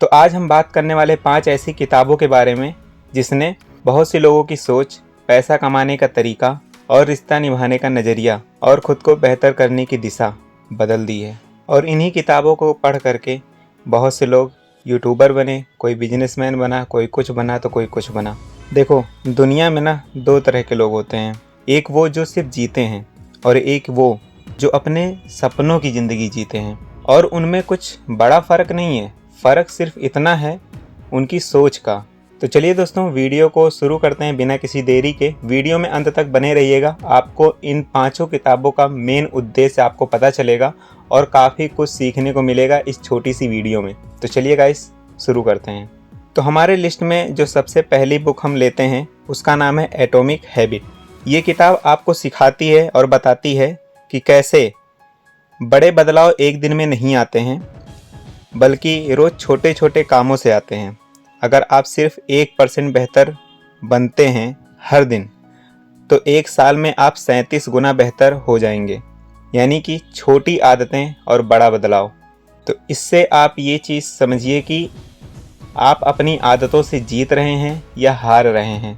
तो आज हम बात करने वाले 5 ऐसी किताबों के बारे में जिसने बहुत से लोगों की सोच, पैसा कमाने का तरीका और रिश्ता निभाने का नज़रिया और ख़ुद को बेहतर करने की दिशा बदल दी है। और इन्हीं किताबों को पढ़ करके बहुत से लोग यूट्यूबर बने, कोई बिजनेसमैन बना, कोई कुछ बना तो कोई कुछ बना। देखो, दुनिया में ना 2 तरह के लोग होते हैं, एक वो जो सिर्फ जीते हैं और एक वो जो अपने सपनों की ज़िंदगी जीते हैं। और उनमें कुछ बड़ा फ़र्क नहीं है, फ़र्क सिर्फ इतना है उनकी सोच का। तो चलिए दोस्तों, वीडियो को शुरू करते हैं बिना किसी देरी के। वीडियो में अंत तक बने रहिएगा, आपको इन 5 किताबों का मेन उद्देश्य आपको पता चलेगा और काफ़ी कुछ सीखने को मिलेगा इस छोटी सी वीडियो में। तो चलिए गाइस, शुरू करते हैं। तो हमारे लिस्ट में जो सबसे पहली बुक हम लेते हैं उसका नाम है एटॉमिक हैबिट। ये किताब आपको सिखाती है और बताती है कि कैसे बड़े बदलाव एक दिन में नहीं आते हैं, बल्कि रोज़ छोटे छोटे कामों से आते हैं। अगर आप सिर्फ 1% बेहतर बनते हैं हर दिन, तो 1 साल में आप 37 गुना बेहतर हो जाएंगे। यानी कि छोटी आदतें और बड़ा बदलाव। तो इससे आप ये चीज़ समझिए कि आप अपनी आदतों से जीत रहे हैं या हार रहे हैं।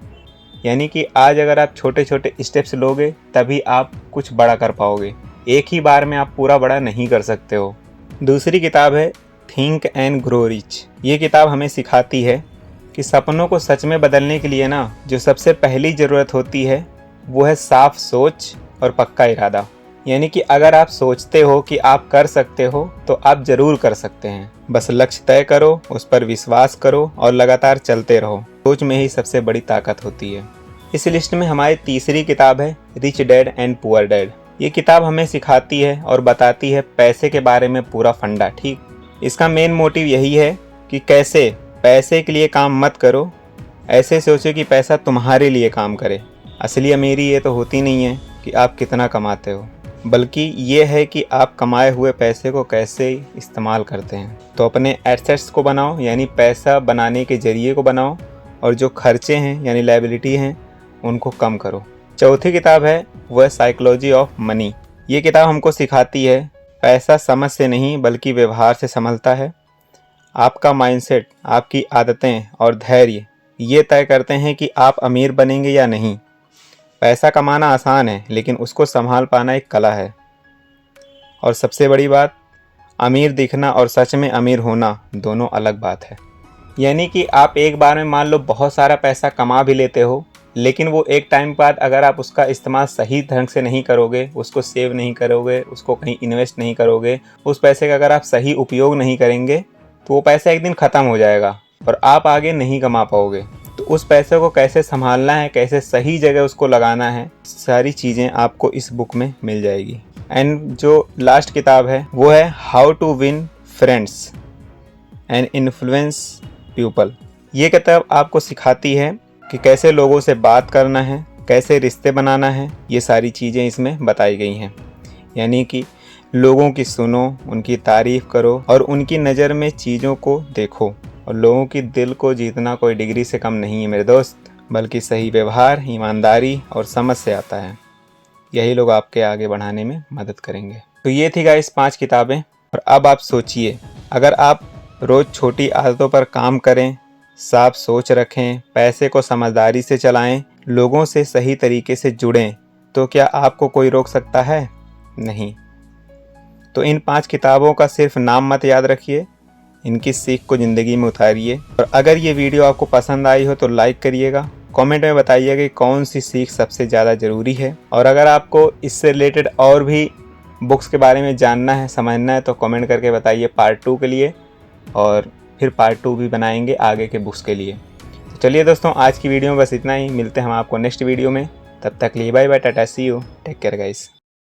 यानी कि आज अगर आप छोटे छोटे स्टेप्स लोगे तभी आप कुछ बड़ा कर पाओगे, एक ही बार में आप पूरा बड़ा नहीं कर सकते हो। दूसरी किताब है थिंक एंड ग्रो रिच। ये किताब हमें सिखाती है कि सपनों को सच में बदलने के लिए ना जो सबसे पहली ज़रूरत होती है वो है साफ सोच और पक्का इरादा। यानी कि अगर आप सोचते हो कि आप कर सकते हो तो आप ज़रूर कर सकते हैं। बस लक्ष्य तय करो, उस पर विश्वास करो और लगातार चलते रहो। सोच में ही सबसे बड़ी ताकत होती है। इस लिस्ट में हमारी तीसरी किताब है rich dad and poor dad. ये किताब हमें सिखाती है और बताती है पैसे के बारे में पूरा फंडा। ठीक, इसका मेन मोटिव यही है कि कैसे पैसे के लिए काम मत करो, ऐसे सोचो कि पैसा तुम्हारे लिए काम करे। असली अमीरी ये तो होती नहीं है कि आप कितना कमाते हो, बल्कि ये है कि आप कमाए हुए पैसे को कैसे इस्तेमाल करते हैं। तो अपने एसेट्स को बनाओ, यानी पैसा बनाने के ज़रिए को बनाओ, और जो खर्चे हैं यानी लायबिलिटी हैं उनको कम करो। चौथी किताब है वो है साइकोलॉजी ऑफ मनी। ये किताब हमको सिखाती है पैसा समझ से नहीं बल्कि व्यवहार से संभलता है। आपका माइंडसेट, आपकी आदतें और धैर्य ये तय करते हैं कि आप अमीर बनेंगे या नहीं। पैसा कमाना आसान है, लेकिन उसको संभाल पाना एक कला है। और सबसे बड़ी बात, अमीर दिखना और सच में अमीर होना दोनों अलग बात है। यानी कि आप एक बार में मान लो बहुत सारा पैसा कमा भी लेते हो, लेकिन वो एक टाइम बाद अगर आप उसका इस्तेमाल सही ढंग से नहीं करोगे, उसको सेव नहीं करोगे, उसको कहीं इन्वेस्ट नहीं करोगे, उस पैसे का अगर आप सही उपयोग नहीं करेंगे तो वो पैसा एक दिन ख़त्म हो जाएगा और आप आगे नहीं कमा पाओगे। तो उस पैसे को कैसे संभालना है, कैसे सही जगह उसको लगाना है, सारी चीज़ें आपको इस बुक में मिल जाएगी। एंड जो लास्ट किताब है वो है how to win friends and influence people. ये किताब आपको सिखाती है कि कैसे लोगों से बात करना है, कैसे रिश्ते बनाना है। ये सारी चीज़ें इसमें बताई गई हैं। यानी कि लोगों की सुनो, उनकी तारीफ़ करो और उनकी नज़र में चीज़ों को देखो। और लोगों की दिल को जीतना कोई डिग्री से कम नहीं है मेरे दोस्त, बल्कि सही व्यवहार, ईमानदारी और समझ से आता है। यही लोग आपके आगे बढ़ाने में मदद करेंगे। तो ये थी गाइस 5 किताबें। और अब आप सोचिए, अगर आप रोज़ छोटी आदतों पर काम करें, साफ सोच रखें, पैसे को समझदारी से चलाएं, लोगों से सही तरीके से जुड़ें, तो क्या आपको कोई रोक सकता है? नहीं। तो इन 5 किताबों का सिर्फ नाम मत याद रखिए, इनकी सीख को ज़िंदगी में उतारिए। और अगर ये वीडियो आपको पसंद आई हो तो लाइक करिएगा, कमेंट में बताइएगा कि कौन सी सीख सबसे ज़्यादा ज़रूरी है। और अगर आपको इससे रिलेटेड और भी बुक्स के बारे में जानना है, समझना है, तो कमेंट करके बताइए पार्ट 2 के लिए, और फिर पार्ट 2 भी बनाएंगे आगे के बुक्स के लिए। तो चलिए दोस्तों, आज की वीडियो में बस इतना ही। मिलते हैं हम आपको नेक्स्ट वीडियो में। तब तक लिए bye bye, tata, see you, take care guys.